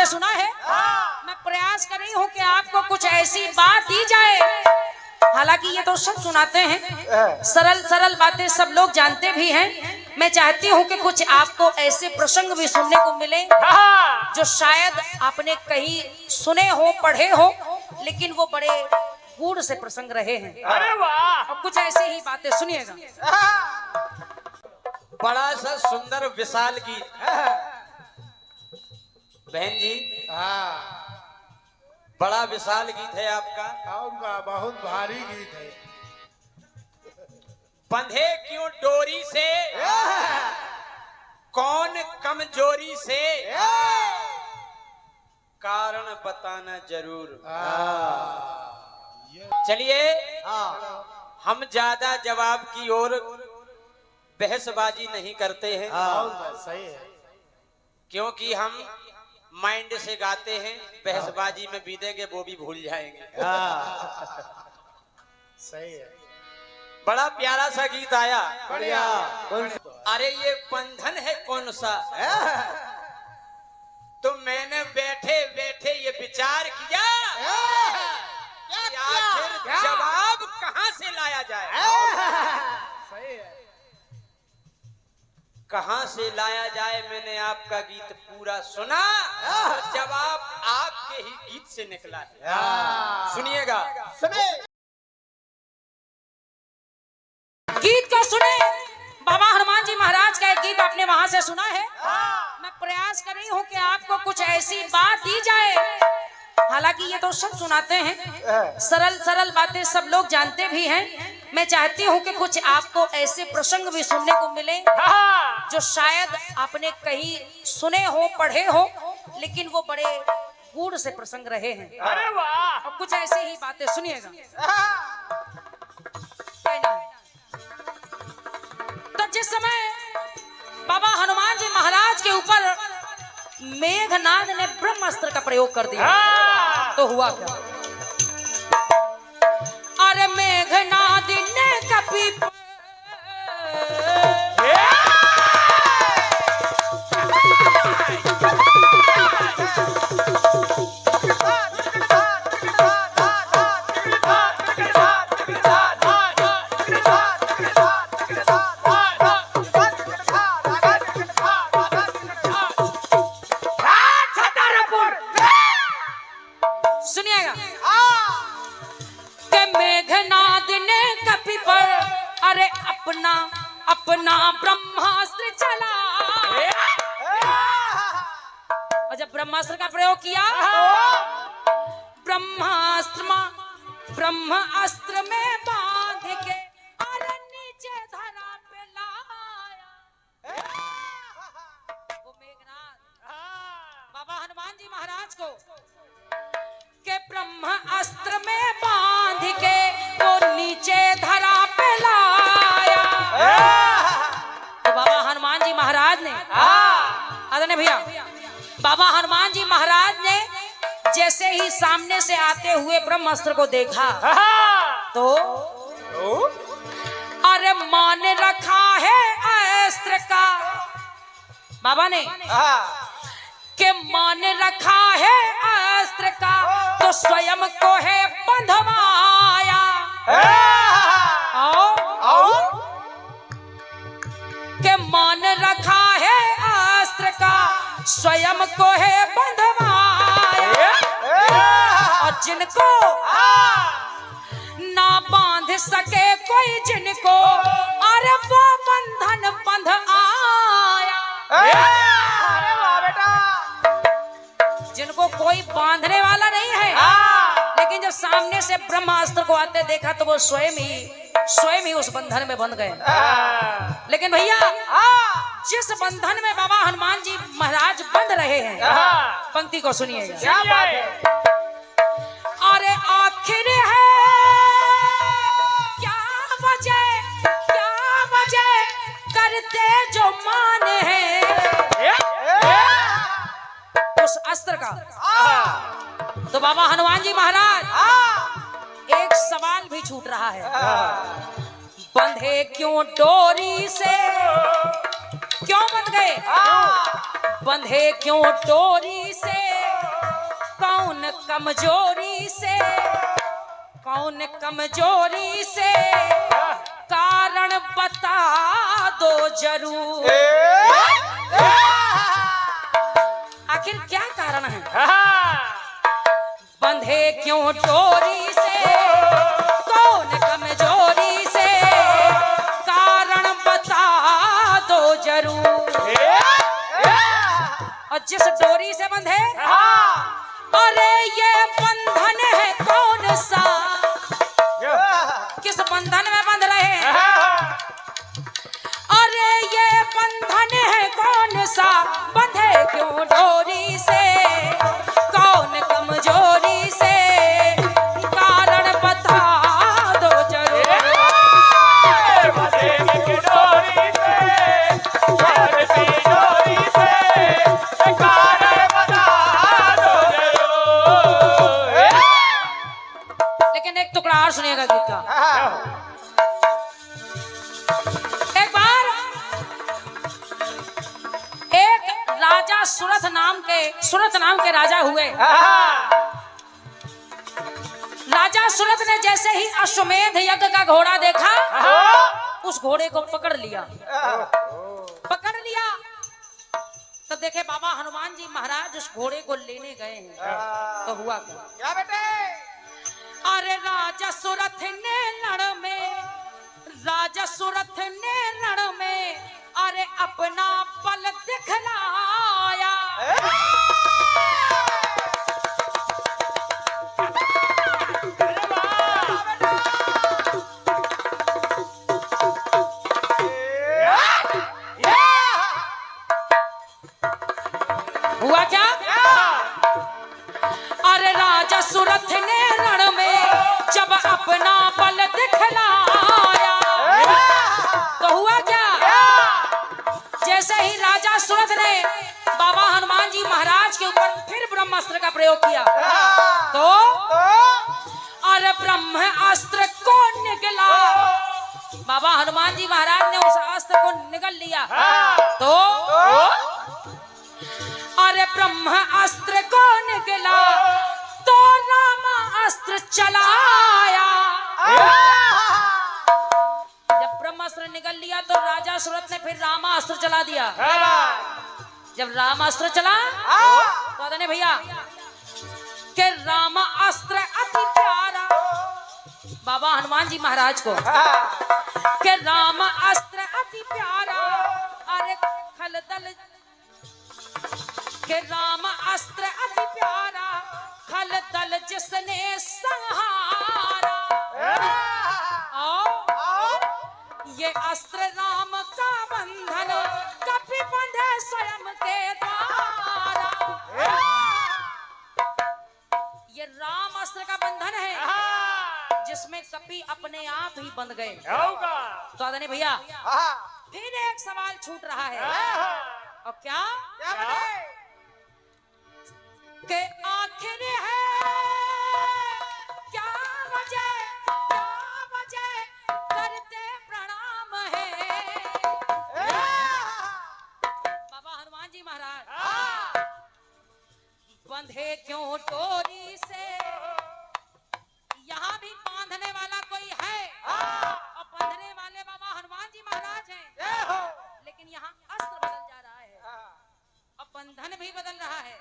से सुना है। मैं प्रयास कर रही हूँ कि आपको कुछ ऐसी बात दी जाए, हालांकि ये तो सब सुनाते हैं, सरल सरल बातें सब लोग जानते भी हैं। मैं चाहती हूँ कि कुछ आपको ऐसे प्रसंग भी सुनने को मिले जो शायद आपने कहीं सुने हो, पढ़े हो, लेकिन वो बड़े गूढ़ से प्रसंग रहे हैं। अरे वाह! और कुछ ऐसी ही बातें सुनिएगा। बड़ा सा सुंदर विशाल गीत। बहन जी, बड़ा विशाल गीत है आपका। बहुत भारी गीत है। बंधे क्यों डोरी से, कौन कमजोरी से, कारण बताना जरूर। चलिए, हम ज्यादा जवाब की ओर बहसबाजी नहीं करते हैं, सही है। क्योंकि हम माइंड से गाते हैं। बहसबाजी में बीतेंगे वो भी भूल जाएंगे। सही है। बड़ा प्यारा सा गीत आया। बढ़िया। अरे ये बंधन है कौन सा, तो मैंने बैठे बैठे ये विचार किया कि आखिर जवाब कहां से लाया जाए। सही है। कहां से लाया जाए। मैंने आपका गीत पूरा सुना, तो जवाब आपके ही गीत से निकला है। सुनिएगा। सुने। गीत को सुने। बाबा हनुमान जी महाराज का एक गीत आपने वहां से सुना है। मैं प्रयास कर रही हूँ कि आपको कुछ ऐसी बात दी जाए, हालांकि ये तो सब सुनाते हैं, सरल सरल बातें सब लोग जानते भी हैं। मैं चाहती हूँ कि कुछ आपको ऐसे प्रसंग भी सुनने को मिले जो शायद आपने कहीं सुने हो, पढ़े हो, लेकिन वो बड़े गूढ़ से प्रसंग रहे हैं। अरे वाह! और कुछ ऐसी ही बातें सुनिएगा। तो जिस समय बाबा हनुमान जी महाराज के ऊपर मेघनाद ने ब्रह्मास्त्र का प्रयोग कर दिया, तो हुआ क्या। अरे मेघनाद ने कभी अपना ब्रह्मास्त्र चला। और जब ब्रह्मास्त्र का प्रयोग किया, ब्रह्मास्त्र में बांध के अरे नीचे धरा पे लाया। वो मेघनाद बाबा हनुमान जी महाराज को के ब्रह्मास्त्र में बांध के वो नीचे धरा पे लाया। तो बाबा हनुमान जी महाराज ने, आदरणीय भैया, बाबा हनुमान जी महाराज ने जैसे ही सामने से आते हुए ब्रह्मास्त्र को देखा, तो अरे मान रखा है अस्त्र का, बाबा ने के मान रखा है अस्त्र का, तो स्वयं को है बंधवाया। के मान रखा है अस्त्र का, स्वयं को है बंधवाया। और जिनको ना बांध सके कोई जिनको, अरे वो बंधन बंध आया। जिनको कोई बांधने वाला नहीं है, लेकिन जब सामने से ब्रह्मास्त्र को आते देखा तो वो स्वयं ही उस बंधन में बंध गए। लेकिन भैया, जिस बंधन में बाबा हनुमान जी महाराज बंध रहे हैं, पंक्ति को सुनिएगा। क्या बात है। अरे आखिर है क्या वजह करते जो मान है उस अस्त्र का। तो बाबा हनुमान जी महाराज एक सवाल भी छूट रहा है, बंधे क्यों डोरी से, क्यों बंध गए, बंधे क्यों डोरी से, कौन कमजोरी से कारण बता दो जरूर। आखिर क्या कारण है? बंधे क्यों डोरी से, कौन कमजोरी से कारण बता दो जरूर। और जिस डोरी से बंधे, अरे ये बंधन है कौन सा, किस बंधन में बंध रहे हैं? अरे ये बंधन है कौन सा, बंधे क्यों डोरी से, कौन कमजोरी से कारण बता दो जरूर। लेकिन एक टुकड़ा और सुनिएगा गीत का। एक बार एक राजा सुरथ नाम के राजा हुए। राजा सुरथ ने जैसे ही अश्वमेध यज्ञ का घोड़ा देखा, उस घोड़े को पकड़ लिया। तो देखे बाबा हनुमान जी महाराज उस घोड़े को लेने गए हैं। तो हुआ क्या बेटे? अरे राजा सुरथ ने रण में अरे अपना बल दिखलाया। हुआ क्या? अरे राजा सुरथ ने रण में जब अपना बल दिखलाया, तो हुआ क्या? जैसे ही राजा सुरथ ने बाबा हनुमान जी महाराज के ऊपर फिर ब्रह्मास्त्र का प्रयोग किया, तो अरे ब्रह्मास्त्र को निगला। बाबा हनुमान जी महाराज ने उस अस्त्र को निगल लिया, तो अरे ब्रह्मास्त्र को निगला तो रामास्त्र चलाया। जब ब्रह्मास्त्र निकल लिया तो राजा सुरथ ने फिर रामास्त्र चला दिया। जब रामास्त्र चला तो आदरणीय भैया कि रामास्त्र अति प्यारा बाबा हनुमान जी महाराज को, कि रामास्त्र अति प्यारा। अरे खलदल के राम अस्त्र अति प्यारा, खल दल जिसने संहारा। ये अस्त्र राम का बंधन कभी बंधे स्वयं के द्वारा। ये राम अस्त्र का बंधन है जिसमें कभी अपने आप ही बंध गए। तो आदरणीय भैया फिर एक सवाल छूट रहा है, और क्या के आखिर है क्या वजह करते प्रणाम है। बाबा हनुमान जी महाराज बंधे क्यों डोरी से, यहाँ भी बांधने वाला कोई है और बंधने वाले बाबा हनुमान जी महाराज हैं, लेकिन यहाँ अस्त्र बदल जा रहा है और बंधन भी बदल रहा है।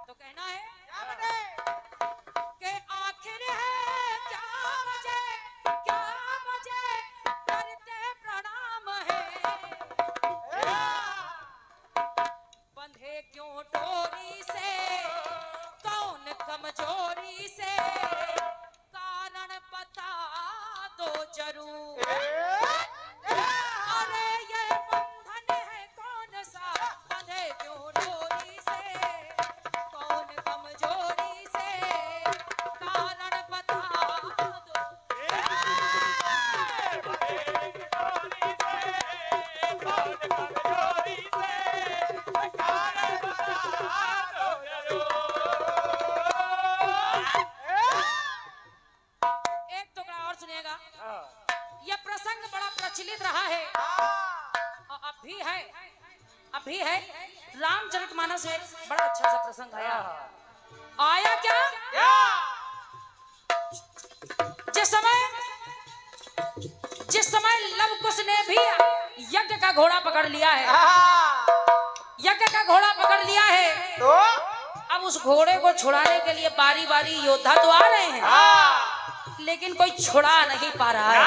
तो कहना है कि आखिर है क्या वजह करते प्रणाम है। बंधे क्यों डोरी से, कौन कमजोरी से कारण बता दो जरूर। अरे ये बंधन है कौन सा, बंधे क्यों डोरी से, कौन कमजोरी से कारण बता दो। एक टुकड़ा और सुनिएगा। यह प्रसंग बड़ा प्रचलित रहा है और अब भी है। रामचरितमानस में बड़ा अच्छा सा प्रसंग आया। आया क्या? जिस समय लव कुश ने भी यज्ञ का घोड़ा पकड़ लिया है, यज्ञ का घोड़ा पकड़ लिया है, तो अब उस घोड़े को छुड़ाने के लिए बारी बारी योद्धा तो आ रहे हैं, लेकिन कोई छुड़ा नहीं पा रहा है।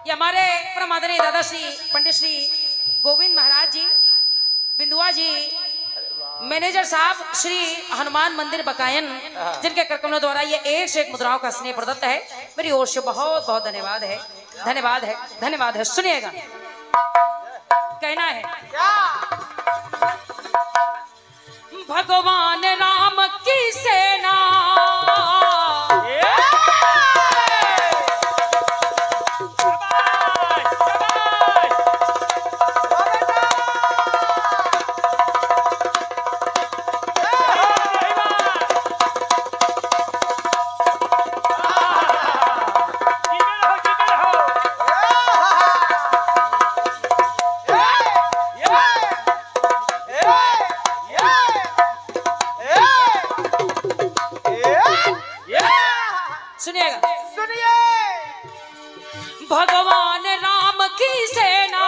ये हमारे परम आदरणीय दादा श्री पंडित श्री गोविंद महाराज जी, बिंदुआ जी, मैनेजर साहब श्री हनुमान मंदिर बकायन, जिनके करकमलों द्वारा ये एक से एक मुद्राओं का स्नेह प्रदत्त है, मेरी ओर से बहुत बहुत धन्यवाद है, धन्यवाद है, धन्यवाद है। सुनिएगा, कहना है भगवान राम की सेना भगवान राम की सेना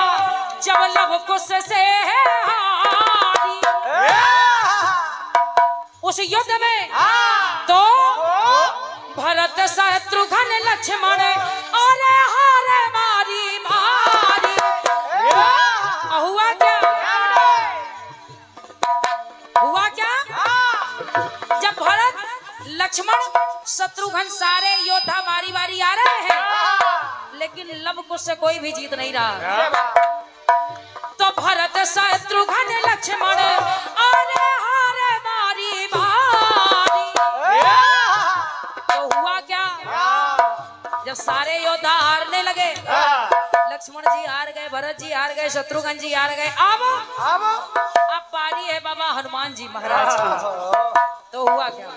जब लव कुश से हारी उस युद्ध में, तो भरत शत्रुघ्न लक्ष्मण और हारे मारी मारी। हुआ क्या? हुआ क्या? जब भरत लक्ष्मण शत्रुघ्न सारे योद्धा बारी बारी आ रहे हैं, लेकिन लव कुश से कोई भी जीत नहीं रहा, तो भरत शत्रुघ्न लक्ष्मण अरे हारे मारी मारी। तो हुआ क्या? जब सारे योद्धा हारने लगे, लक्ष्मण जी हार गए, भरत जी हार गए, शत्रुघ्न जी हार गए, अब पारी है बाबा हनुमान जी महाराज की। तो हुआ क्या?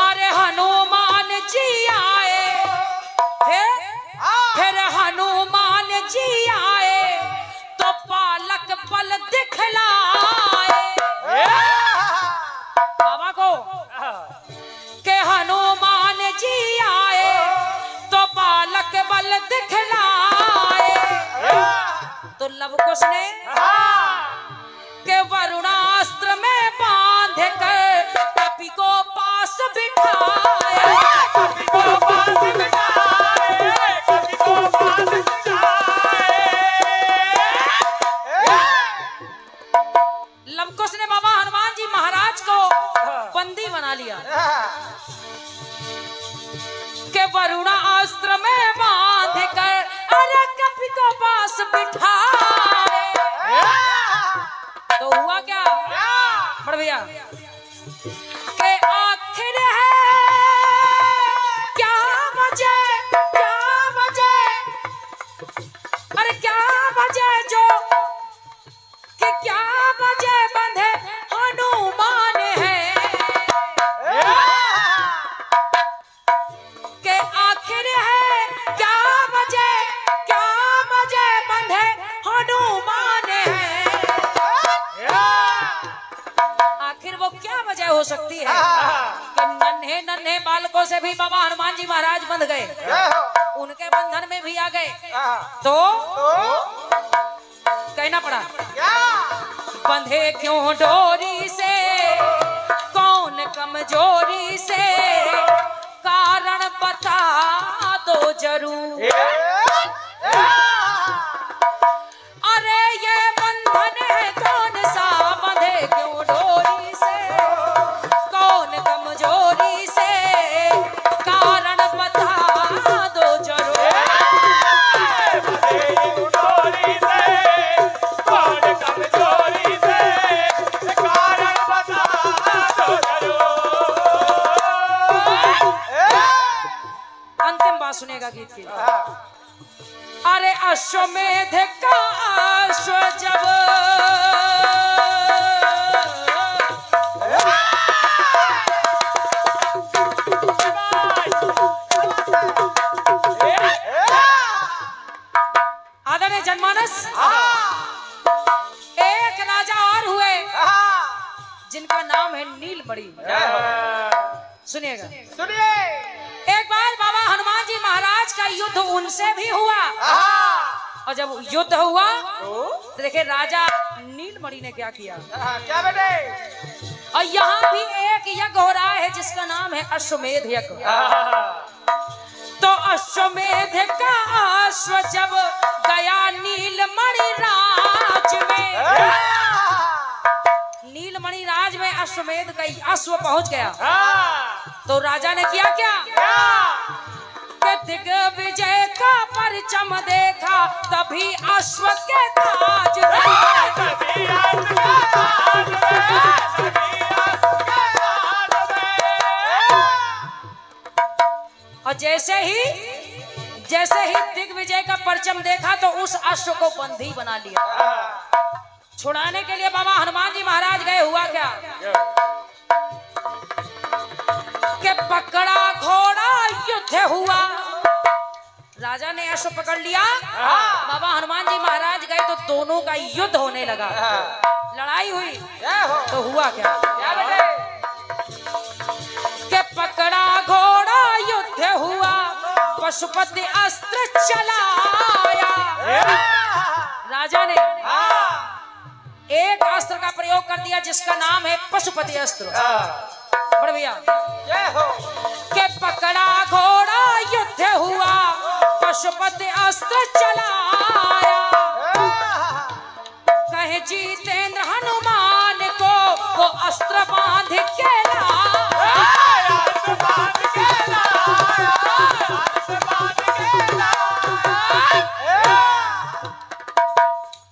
अरे हनुमान जी आए, फिर हनुमान जी आए तो पालक बल दिखलाए बाबा को, के हनुमान जी आए तो पालक बल दिखलाए। तो लव कुश ने के वरुणास्त्र में बांध कर कपि को पास बिठाए, कपि को पास बिठाए, कपि को पास बिठाए। लव कुश ने बाबा हनुमान जी महाराज को बंदी बना लिया, के वरुणास्त्र में बांध कर अरे कपि को पास बिठाए। तो हुआ क्या? बड़ भैया, के आखिर है क्या वजह, क्या वजह, अरे क्या वजह जो कि क्या वजह बंधे हनुमान है, के आखिर है क्या वजह, क्या वजह बंधे हनुमान है। आखिर वो क्या वजह हो सकती है कि नन्हे नन्हे बालकों से भी बाबा हनुमान जी महाराज बंध गए, उनके बंधन में भी आ गए, तो कहना पड़ा बंधे क्यों डोरी से, कौन कमजोरी से, कारण बता दो जरूर। अरे ये बंधन है कौन सा, बंधे क्यों डोरी से, कौन कमजोरी से, कारण बता दो जरूर। बंधे क्यों डोरी से, कौन कमजोरी से, कारण बता दो जरूर। अंतिम बात सुनेगा गीत की। अरे अश्वमेध का अश्व जब आदरणीय जनमानस, एक राजा और हुए जिनका नाम है नीलमणि। सुनिएगा, सुनिए। एक बार बाबा हनुमान जी महाराज का युद्ध उनसे भी हुआ, और जब युद्ध हुआ तो देखिए राजा नीलमणि ने क्या किया। क्या बेटे? और यहाँ भी एक यज्ञ हो रहा है जिसका नाम है अश्वमेध यज्ञ। तो अश्वमेध का अश्व जब गया नीलमणि राज में, नीलमणि राज में अश्वमेध का अश्व पहुंच गया। तो राजा ने किया क्या कि दिग्विजय का परचम देखा, तभी अश्व के ताज और जैसे ही दिग्विजय का परचम देखा तो उस अश्व को बंदी बना लिया। छुड़ाने के लिए बाबा हनुमान जी महाराज गए, हुआ क्या कि पकड़ा घोड़ा युद्ध हुआ। राजा ने अश्व पकड़ लिया, बाबा हनुमान जी महाराज गए तो दोनों का युद्ध होने लगा, लड़ाई हुई। तो हुआ क्या कि पकड़ा घोड़ा युद्ध हुआ, पशुपति अस्त्र चलाया। राजा ने एक अस्त्र का प्रयोग कर दिया जिसका नाम है पशुपति अस्त्र। बड़े भैया के पकड़ा घोड़ा युद्ध हुआ, पशुपति अस्त्र चलाया। कहे जितेंद्र हनुमान को वो अस्त्र बांध के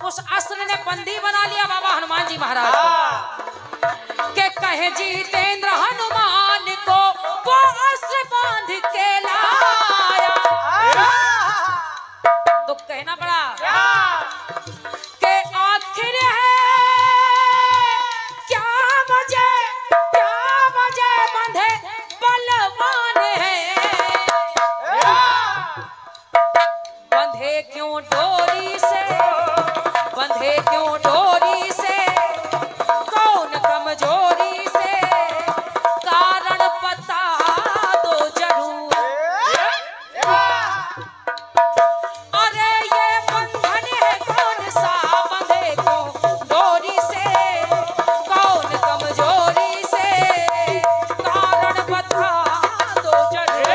उस अस्त्र ने बंदी बना लिया बाबा हनुमान जी महाराज को। के कहे जितेंद्र हनुमान को वो अस्त्र बांध के लाया। तो कहना पड़ा कि आखिर है क्या वजह बंधे बलवान है, बंधे क्यों डोरी से, बंधे क्यों डोरी से, कौन कमजोरी से, कारण बता दो जरूर। अरे ये बंधन है कौन सा, बंधे क्यों डोरी से, कौन कमजोरी से, कारण बता दो जरूर।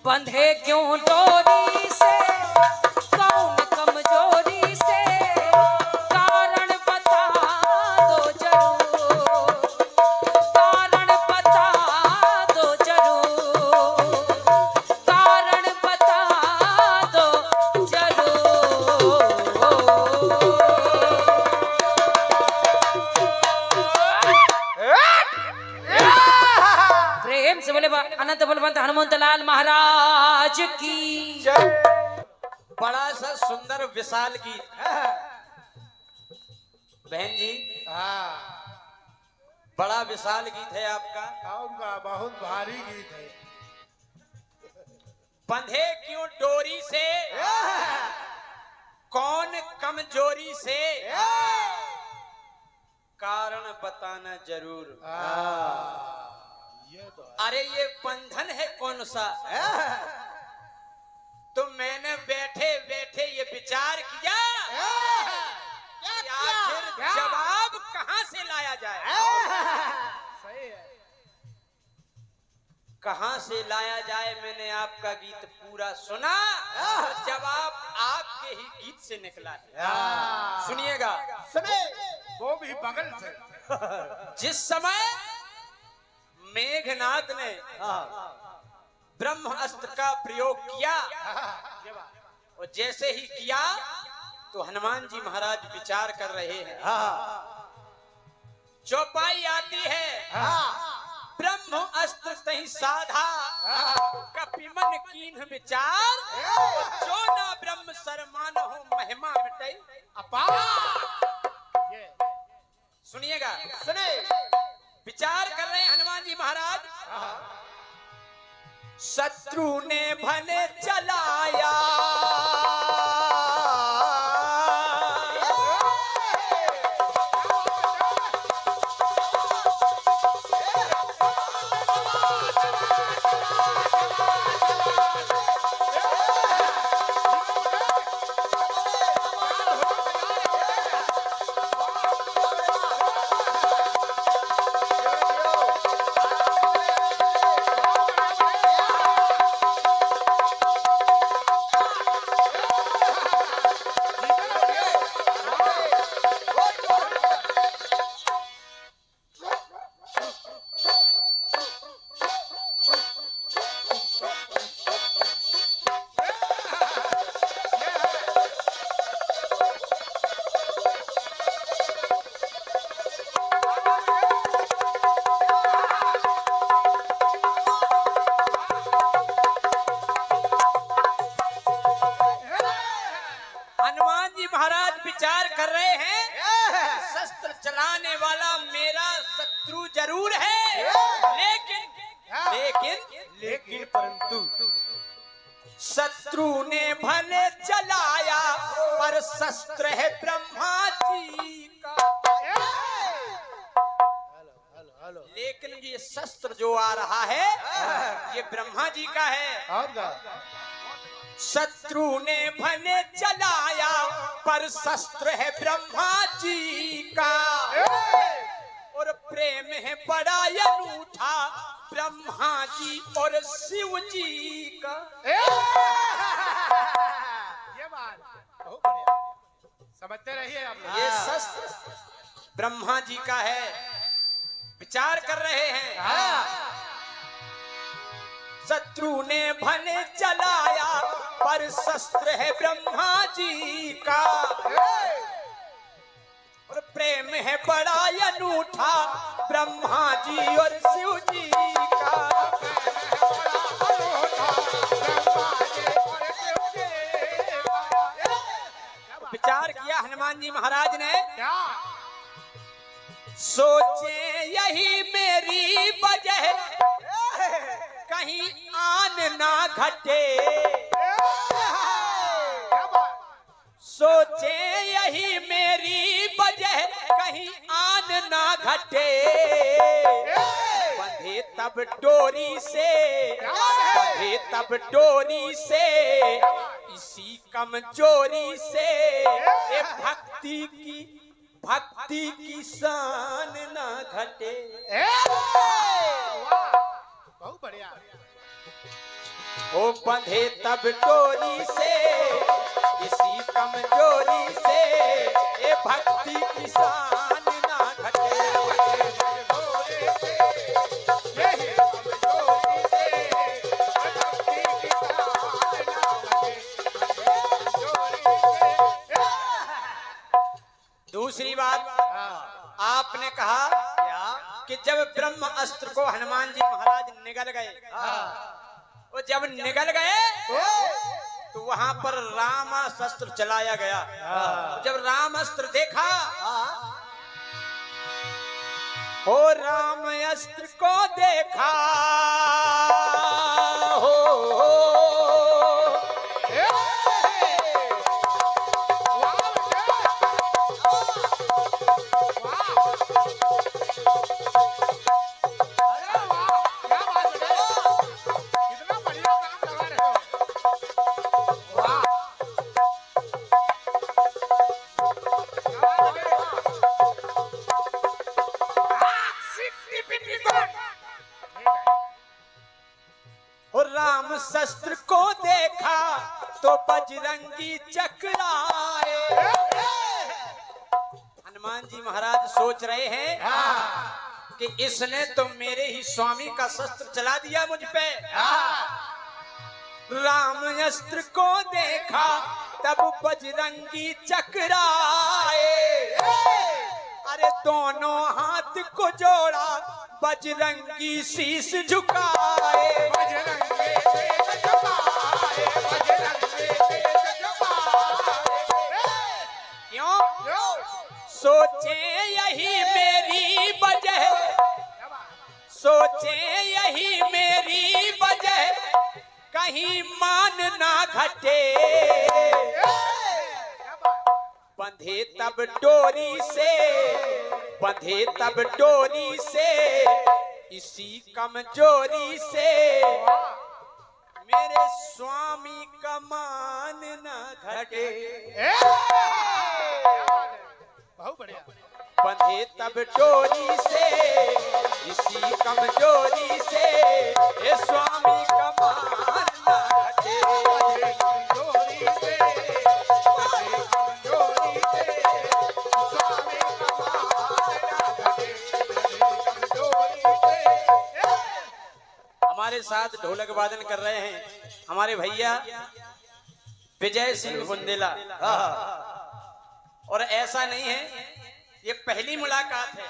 बंधे क्यों डोरी से, कौन कमजोरी से, कारण बता दो जरूर, कारण बता दो जरूर, कारण बता दो जरूर। प्रेम से बोले अनंत बलवंत हनुमंत लाल महाराज की। बड़ा सा सुंदर विशाल गीत। बहन जी बड़ा विशाल गीत है आपका। उनका बहुत भारी गीत है। बंधे क्यों डोरी से, कौन कमजोरी से, कारण बताना जरूर। ये तो अरे ये बंधन है कौन सा, तो मैंने बैठे बैठे ये विचार किया कि आखिर जवाब कहां से लाया जाए। सही है। कहां से लाया जाए, मैंने आपका गीत पूरा सुना और जवाब आपके ही गीत से निकला है। सुनिएगा, सुने, वो भी बगल से। जिस समय मेघनाद ने ब्रह्म अस्त्र का प्रयोग किया और जैसे ही किया तो हनुमान जी महाराज विचार कर रहे हैं। चौपाई आती है, ब्रह्म अस्त्र तही साधा, कपिमन कीन्ह विचार, जो ना ब्रह्म सरमान हो महिमा मिटे अपार। सुनिएगा, सुने, विचार कर रहे हैं शत्रु ने भले चलाया महाराज विचार कर रहे हैं शस्त्र चलाने वाला मेरा शत्रु जरूर है, लेकिन परंतु शत्रु ने भले चलाया पर शस्त्र है ब्रह्मा जी का। लेकिन ये शस्त्र जो आ रहा है ये ब्रह्मा जी का है। शत्रु ने भले चलाया पर शस्त्र है ब्रह्मा जी का, और प्रेम है बड़ा अनूठा ब्रह्मा जी और शिव जी का। ये बात बहुत बढ़िया, समझते रहिए आप। ये शस्त्र ब्रह्मा जी का है, विचार कर रहे हैं। शत्रु ने भले चलाया पर शस्त्र है ब्रह्मा जी का, और प्रेम है बड़ा अनूठा ब्रह्मा जी और शिव जी का। विचार किया हनुमान जी महाराज ने, सोचे यही मेरी वजह कहीं आन ना घटे, सोचे यही मेरी वजह कहीं आन ना घटे। बंधे तब डोरी से, बंधे तब डोरी से, इसी कमजोरी से भक्ति की शान ना घटे। बहुत बढ़िया। ओ बंधे तब डोरी से, इसी कमजोरी से ए भक्ति की शान ना घटे। दूसरी बात आपने कहा कि जब ब्रह्म अस्त्र को हनुमान जी महाराज निगल गए, वो जब निगल गए तो वहां पर रामास्त्र चलाया गया। जब रामास्त्र देखा, हो राम अस्त्र को देखा, हो राम शस्त्र को देखा तो बजरंगी चकराए। हनुमान जी महाराज सोच रहे हैं कि इसने तो मेरे ही स्वामी का शस्त्र चला दिया मुझ पे। राम अस्त्र को देखा तब बजरंगी चकराए। अरे दोनों हाथ को जोड़ा बजरंगी शीश झुकाए। क्यों? सोचे यही मेरी वजह, सोचे यही कहीं मान ना घटे, बंधे तब डोरी से, बंधे तब डोरी से, इसी कमजोरी से मेरे स्वामी का मान ना घटे। बहुत बढ़िया। बंधे तब डोरी से, इसी कमजोरी से ये स्वामी का मान ना घटे। कमजोरी से, कमजोरी से, स्वामी का मान ना घटे, कमजोरी से। हमारे साथ ढोलक वादन कर रहे हैं हमारे भैया विजय सिंह बुंदेला। और ऐसा नहीं है, ये पहली मुलाकात है।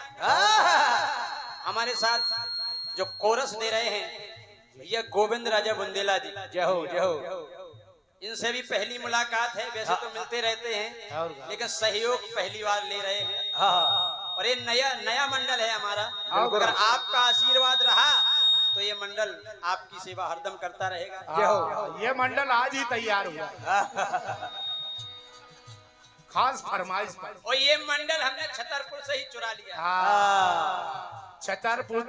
हमारे साथ जो कोरस दे रहे हैं ये गोविंद राजा बुंदेला जी। जय हो, जय हो। इनसे भी पहली मुलाकात है। वैसे तो मिलते रहते हैं लेकिन सहयोग पहली बार ले रहे हैं। और ये नया मंडल है हमारा। अगर आपका आशीर्वाद रहा तो ये मंडल आपकी सेवा हरदम करता रहेगा। जय हो। ये मंडल आज ही तैयार हुआ खास फरमाइश पर। और ये मंडल हमने छतरपुर से ही चुरा लिया। छतरपुर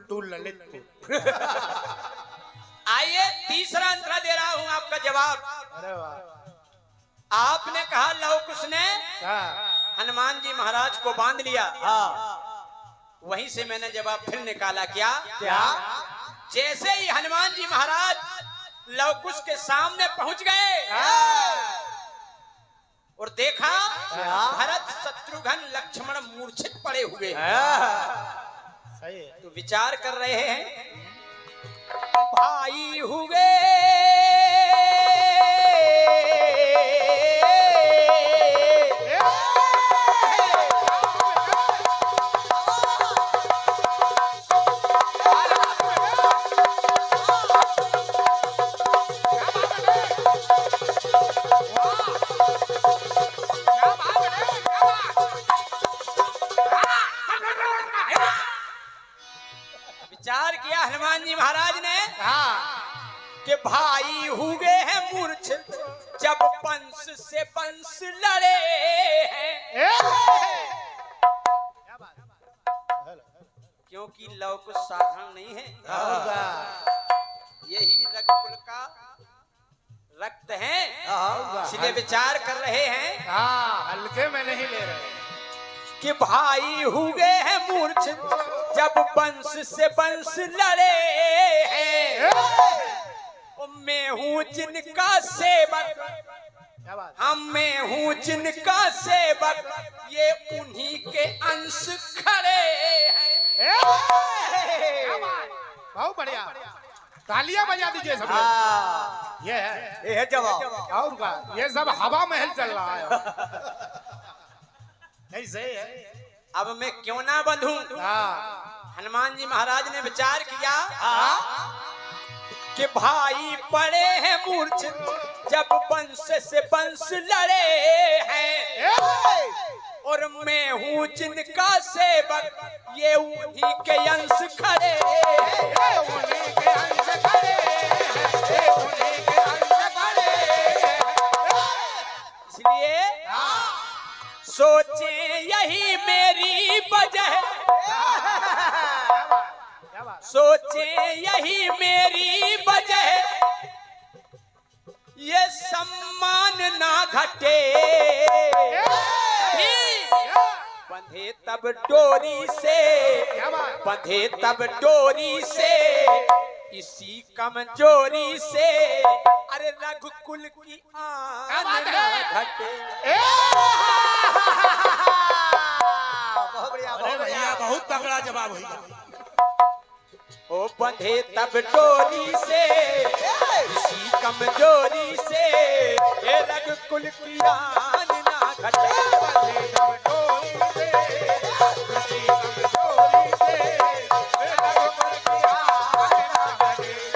टू ललितपुर। आइए तीसरा अंतरा दे रहा हूं आपका जवाब। अरे वाह। आपने कहा लव कुश ने हनुमान जी महाराज को बांध लिया। वहीं से मैंने जवाब फिर निकाला। क्या क्या? जैसे ही हनुमान जी महाराज लव कुश के सामने पहुंच गए और देखा भरत शत्रुघ्न लक्ष्मण मूर्छित पड़े हुए सही है। तो विचार कर रहे हैं भाई हुए विचार किया हनुमान जी महाराज ने कि भाई हुए हैं मूर्छित जब पंस से पंस लड़े हैं। क्योंकि लव कुछ साधारण नहीं है। यही रघुकुल का रक्त है। इसलिए विचार कर रहे हैं हल्के में नहीं ले रहे कि भाई हुए हैं मूर्छित जब बंश से बंश लड़े हैं। मैं हूँ जिनका सेवक, मैं हूँ जिनका सेवक, ये उन्हीं के अंश खड़े हैं। बहुत बढ़िया। तालियां बजा दीजिए सब लोग। ये है जवाब। और का ये सब हवा महल चल रहा है। नहीं सही है। अब मैं क्यों ना बंधूं? हनुमान जी महाराज ने विचार किया कि भाई पड़े हैं मूर्छित जब वंश से वंश लड़े हैं। और मैं हूँ जिनका सेवक, ये उन्हीं के अंश खड़े हैं। उन्हीं के अंश खड़े हैं, उन्हीं के अंश खड़े हैं। इसलिए सोचे यही मेरी वजह, सोचे यही मेरी वजह, ये सम्मान ना घटे। बंधे तब डोरी से, बंधे तब डोरी से, इसी कमजोरी से, अरे रघुकुल की आन ना घटे। अरे भैया बहुत तगड़ा जवाब हुआ। ओ बंधे तब डोरी से, इसी कमजोरी से, ये रघुकुल की आन ना घटे। बंधे तब डोरी से, इसी कमजोरी से, ये रघुकुल की आन ना घटे।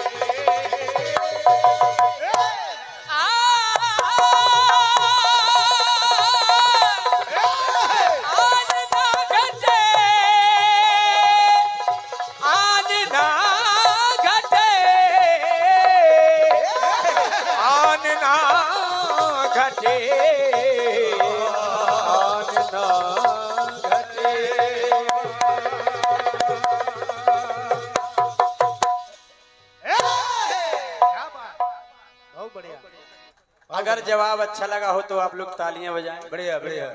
घटे आन ना घटे। क्या बात, बहुत बढ़िया। अगर जवाब अच्छा लगा हो तो आप लोग तालियां बजाएं। बढ़िया बढ़िया।